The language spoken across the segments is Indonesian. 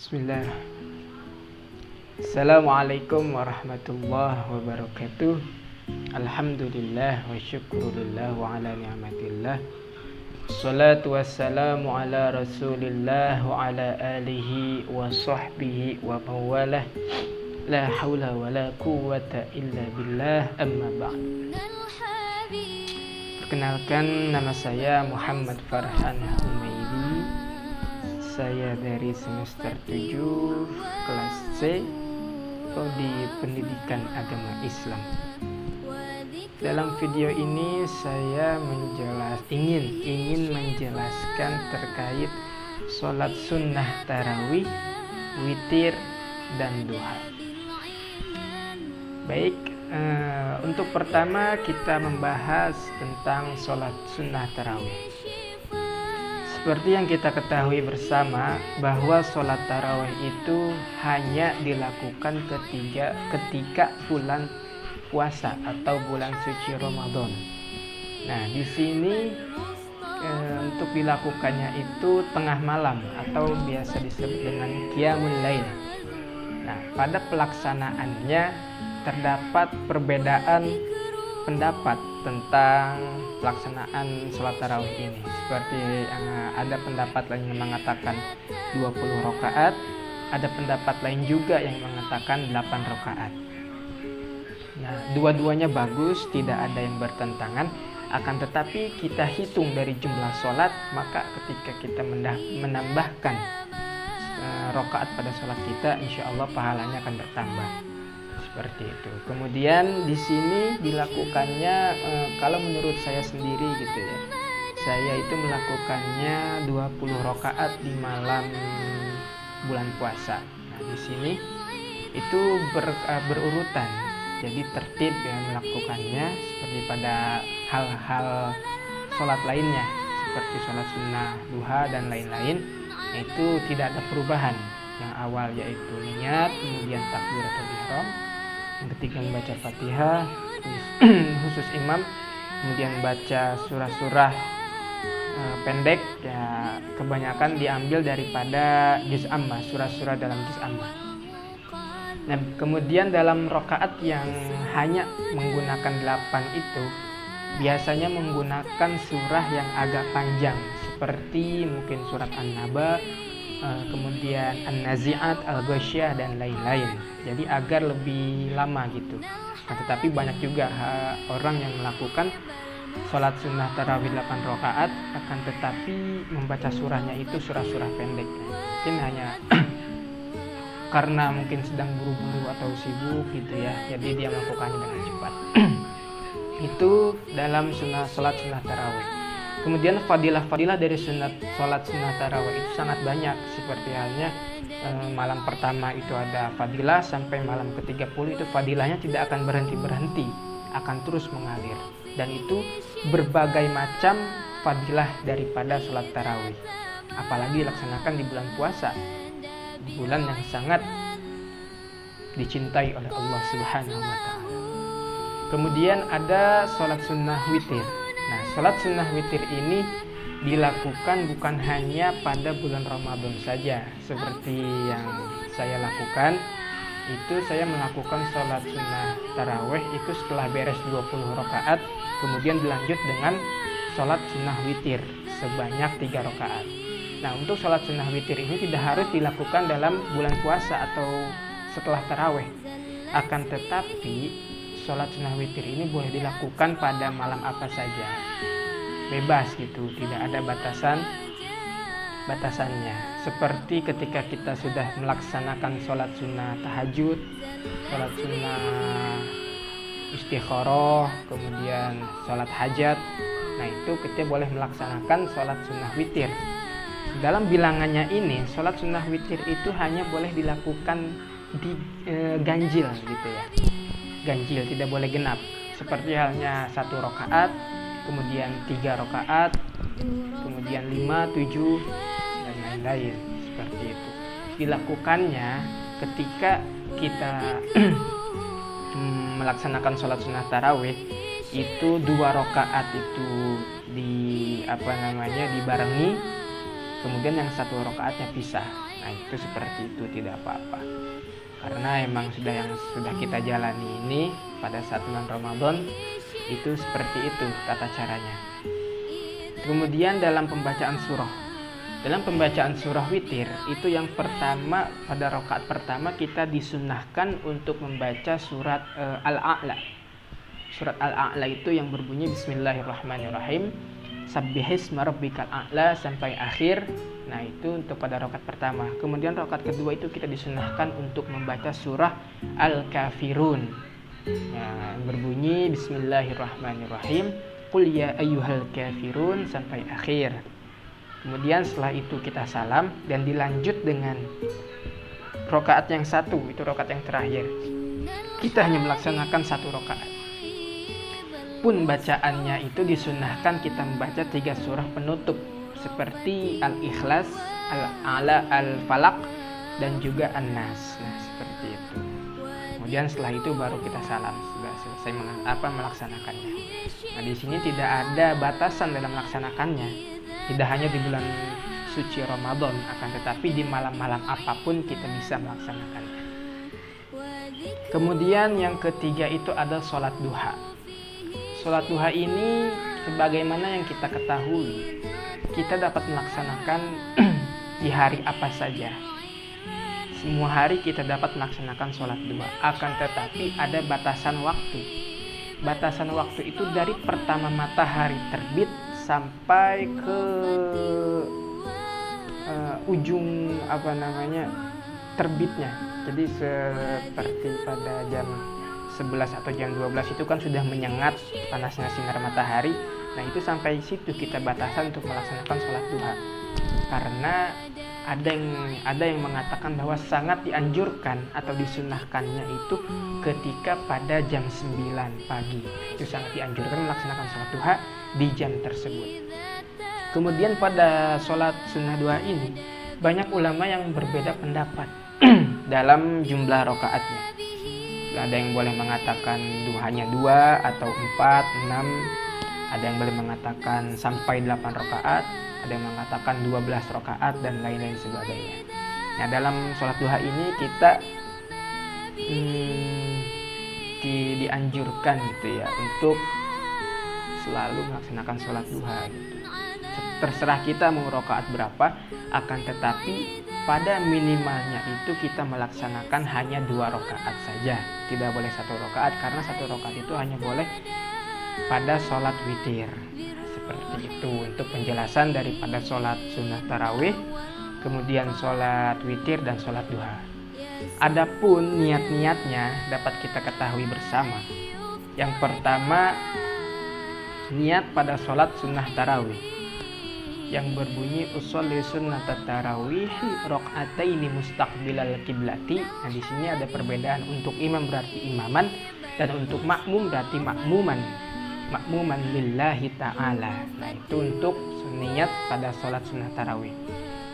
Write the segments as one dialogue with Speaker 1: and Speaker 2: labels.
Speaker 1: Bismillah. Assalamualaikum warahmatullahi wabarakatuh. Alhamdulillah wa syukrulillah wa ala ni'matillah. Salatu wassalamu ala rasulillah wa ala alihi wa sahbihi wa mawalah. La hawla wa la quwwata illa billah, amma ba'd. Perkenalkan, nama saya Muhammad Farhan Humaidi. Saya dari semester 7 kelas C Prodi Pendidikan Agama Islam. Dalam video ini saya ingin menjelaskan terkait sholat sunnah tarawih, witir, dan duha. Baik, untuk pertama kita membahas tentang sholat sunnah tarawih. Seperti yang kita ketahui bersama bahwa sholat tarawih itu hanya dilakukan ketika bulan puasa atau bulan suci Ramadan. Nah, di sini untuk dilakukannya itu tengah malam atau biasa disebut dengan qiyamul lail. Nah, pada pelaksanaannya terdapat perbedaan pendapat tentang pelaksanaan sholat tarawih ini. Seperti ada pendapat lain yang mengatakan 20 rakaat, ada pendapat lain juga yang mengatakan 8 rakaat. Nah, dua-duanya bagus, tidak ada yang bertentangan. Akan tetapi kita hitung dari jumlah sholat, maka ketika kita menambahkan rakaat pada sholat kita, insya Allah pahalanya akan bertambah. Seperti itu. Kemudian di sini dilakukannya kalau menurut saya sendiri gitu ya. Saya itu melakukannya 20 rakaat di malam bulan puasa. Nah, di sini itu berurutan. Jadi tertib ya melakukannya seperti pada hal-hal sholat lainnya seperti sholat sunnah, duha dan lain-lain. Itu tidak ada perubahan. Yang awal yaitu niat, kemudian takbiratul ihram, yang ketiga membaca Fatihah khusus imam, kemudian baca surah-surah pendek ya, kebanyakan diambil daripada juz amma, surah-surah dalam juz amma. Nah, kemudian dalam rakaat yang hanya menggunakan 8 itu biasanya menggunakan surah yang agak panjang seperti mungkin surat An-Naba, kemudian An-Nazi'at, Al-Ghasyiyah dan lain-lain. Jadi agar lebih lama gitu. Nah, tetapi banyak juga orang yang melakukan sholat sunnah tarawih 8 rakaat akan tetapi membaca surahnya itu surah-surah pendek. Mungkin hanya karena mungkin sedang buru-buru atau sibuk gitu ya. Jadi dia melakukannya dengan cepat. Itu dalam sholat sunnah tarawih. Kemudian fadilah-fadilah dari sholat sunnah tarawih itu sangat banyak. Seperti halnya malam pertama itu ada fadilah, sampai malam ke-30 itu fadilahnya tidak akan berhenti-berhenti, akan terus mengalir. Dan itu berbagai macam fadilah daripada sholat tarawih. Apalagi dilaksanakan di bulan puasa, di bulan yang sangat dicintai oleh Allah Subhanahu wa Ta'ala. Kemudian ada sholat sunnah witir. Nah, sholat sunnah witir ini dilakukan bukan hanya pada bulan Ramadan saja. Seperti yang saya lakukan, itu saya melakukan sholat sunnah tarawih itu setelah beres 20 rakaat, kemudian dilanjut dengan sholat sunnah witir sebanyak 3 rakaat. Nah, untuk sholat sunnah witir ini tidak harus dilakukan dalam bulan puasa atau setelah tarawih. Akan tetapi sholat sunnah witir ini boleh dilakukan pada malam apa saja, bebas gitu, tidak ada batasannya. Seperti ketika kita sudah melaksanakan sholat sunnah tahajud, sholat sunnah istikharah, kemudian sholat hajat. Nah, itu kita boleh melaksanakan sholat sunnah witir. Dalam bilangannya ini, sholat sunnah witir itu hanya boleh dilakukan di ganjil gitu ya. Ganjil, tidak boleh genap. Seperti halnya 1 rakaat, kemudian 3 rakaat, kemudian 5, 7 dan lain-lain. Seperti itu. Dilakukannya ketika kita melaksanakan sholat sunnah tarawih itu 2 rakaat itu dibarengi, kemudian yang 1 rakaatnya pisah. Nah itu seperti itu, tidak apa-apa. Karena emang sudah kita jalani ini pada saat bulan Ramadan, itu seperti itu tata caranya. Kemudian dalam pembacaan surah witir itu yang pertama, pada rakaat pertama kita disunnahkan untuk membaca surat Al-A'la. Surat Al-A'la itu yang berbunyi Bismillahirrahmanirrahim, Sabbihisma rabbikal a'la sampai akhir. Nah itu untuk pada rakaat pertama. Kemudian rakaat kedua itu kita disunnahkan untuk membaca surah Al-Kafirun, yang berbunyi Bismillahirrahmanirrahim, Qul ya ayyuhal kafirun sampai akhir. Kemudian setelah itu kita salam dan dilanjut dengan rakaat yang satu, itu rakaat yang terakhir. Kita hanya melaksanakan satu rakaat. Pun bacaannya itu disunnahkan kita membaca 3 surah penutup seperti Al-Ikhlas, Al-A'la, Al-Falaq dan juga An-Nas. Nah, seperti itu. Kemudian setelah itu baru kita salam, sudah selesai melaksanakannya. Nah, di sini tidak ada batasan dalam melaksanakannya. Tidak hanya di bulan suci Ramadan, akan tetapi di malam-malam apapun kita bisa melaksanakannya. Kemudian yang ketiga itu ada sholat duha. Sholat duha ini sebagaimana yang kita ketahui, kita dapat melaksanakan di hari apa saja. Semua hari kita dapat melaksanakan sholat duha. Akan tetapi ada batasan waktu. Batasan waktu itu dari pertama matahari terbit sampai ke ujung terbitnya. Jadi seperti pada jam 11 atau jam 12 itu kan sudah menyengat panasnya sinar matahari. Nah itu sampai situ kita batasan untuk melaksanakan sholat duha. Karena ada yang mengatakan bahwa sangat dianjurkan atau disunnahkannya itu ketika pada jam 9 pagi. Itu sangat dianjurkan melaksanakan sholat duha di jam tersebut. Kemudian pada sholat sunnah duha ini banyak ulama yang berbeda pendapat dalam jumlah rakaatnya. Ada yang boleh mengatakan duhanya 2 atau 4, 6. Ada yang boleh mengatakan sampai 8 rakaat, ada yang mengatakan 12 rakaat dan lain-lain sebagainya. Nah, dalam sholat duha ini kita dianjurkan gitu ya untuk selalu melaksanakan sholat duha gitu. Terserah kita mau rakaat berapa, akan tetapi pada minimalnya itu kita melaksanakan hanya 2 rakaat saja. Tidak boleh 1 rakaat, karena 1 rakaat itu hanya boleh pada sholat witir. Seperti itu untuk penjelasan daripada sholat sunnah tarawih, kemudian sholat witir dan sholat duha. Adapun niat-niatnya dapat kita ketahui bersama. Yang pertama, niat pada sholat sunnah tarawih yang berbunyi usolli sunnat tarawih rakaataini mustaqbilal kiblati. Nah, di sini ada perbedaan. Untuk imam berarti imaman, dan untuk makmum berarti makmuman lillahi ta'ala. Nah, itu untuk niat pada sholat sunnah tarawih.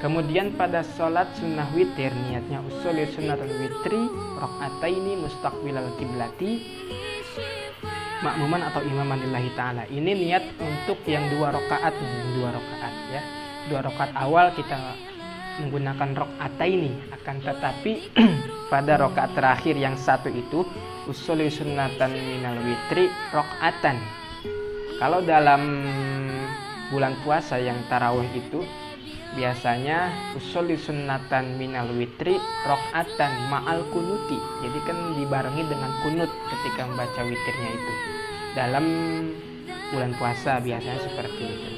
Speaker 1: Kemudian pada sholat sunnah witir niatnya usolli sunnatul witri rakaataini mustaqbilal kiblati makmuman atau imaman lillahi ta'ala. Ini niat untuk yang 2 rakaat ya. 2 rakaat awal kita menggunakan rakaataini, akan tetapi pada rakaat terakhir yang 1 itu usolli sunnatan minal witri rakaatan. Kalau dalam bulan puasa yang tarawih itu biasanya usolli sunnatan minal witri rakaatan ma'al kunuti. Jadi kan dibarengi dengan kunut ketika membaca witirnya itu. Dalam bulan puasa biasanya seperti itu.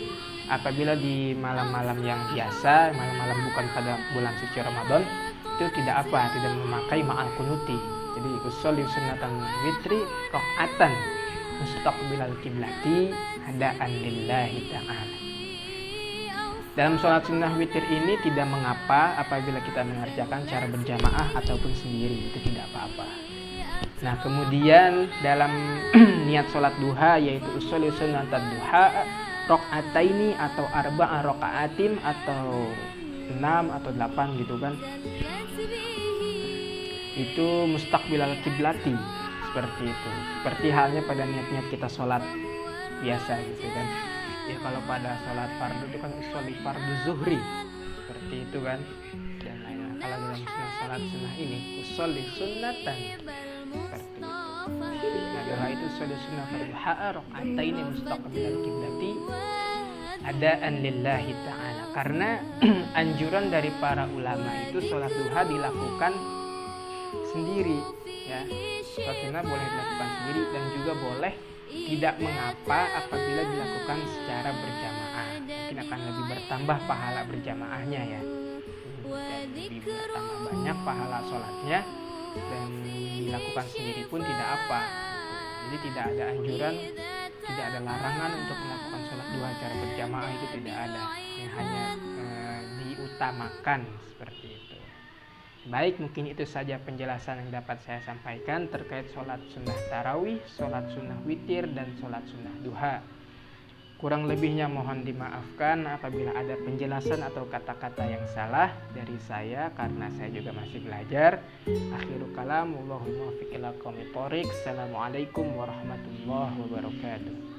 Speaker 1: Apabila di malam-malam yang biasa, malam-malam bukan pada bulan suci Ramadan, itu tidak memakai ma'al kunuti. Jadi usolli sunnatan witri rakaatan mustaqbilal kiblati hadaan lillahi ta'ala. Dalam sholat sunnah witir ini tidak mengapa apabila kita mengerjakan secara berjamaah ataupun sendiri, itu tidak apa-apa. Nah, kemudian dalam niat sholat duha yaitu usolli sunnatad duha rakaataini atau arba'a rakaatin atau 6 atau 8 gitu kan. Itu mustaqbilal kiblati, seperti itu. Seperti halnya pada niat-niat kita sholat biasa gitu kan. Ya kalau pada sholat fardu itu kan usolli fardu zuhri, seperti itu kan, dan lain-lain. kalau dalam salat sunnah ini usolli sunnatan seperti itu. Nah, doa itu usolli sunnah fadhuha raka'ataini mustaqbilal qiblati adaan lillahi ta'ala, karena anjuran dari para ulama itu sholat duha dilakukan sendiri ya. Sholat sunnah boleh dilakukan sendiri dan juga boleh tidak mengapa apabila dilakukan secara berjamaah. Mungkin akan lebih bertambah pahala berjamaahnya ya, dan lebih bertambah banyak pahala sholatnya, dan dilakukan sendiri pun tidak apa. Jadi tidak ada anjuran, tidak ada larangan untuk melakukan sholat duha secara berjamaah, itu tidak ada, yang hanya diutamakan seperti itu. Baik, mungkin itu saja penjelasan yang dapat saya sampaikan terkait sholat sunnah tarawih, sholat sunnah witir, dan sholat sunnah duha. Kurang lebihnya mohon dimaafkan apabila ada penjelasan atau kata-kata yang salah dari saya, karena saya juga masih belajar. Akhirul kalam, wallahul muwaffiq ila aqwamit thoriq. Assalamualaikum warahmatullahi wabarakatuh.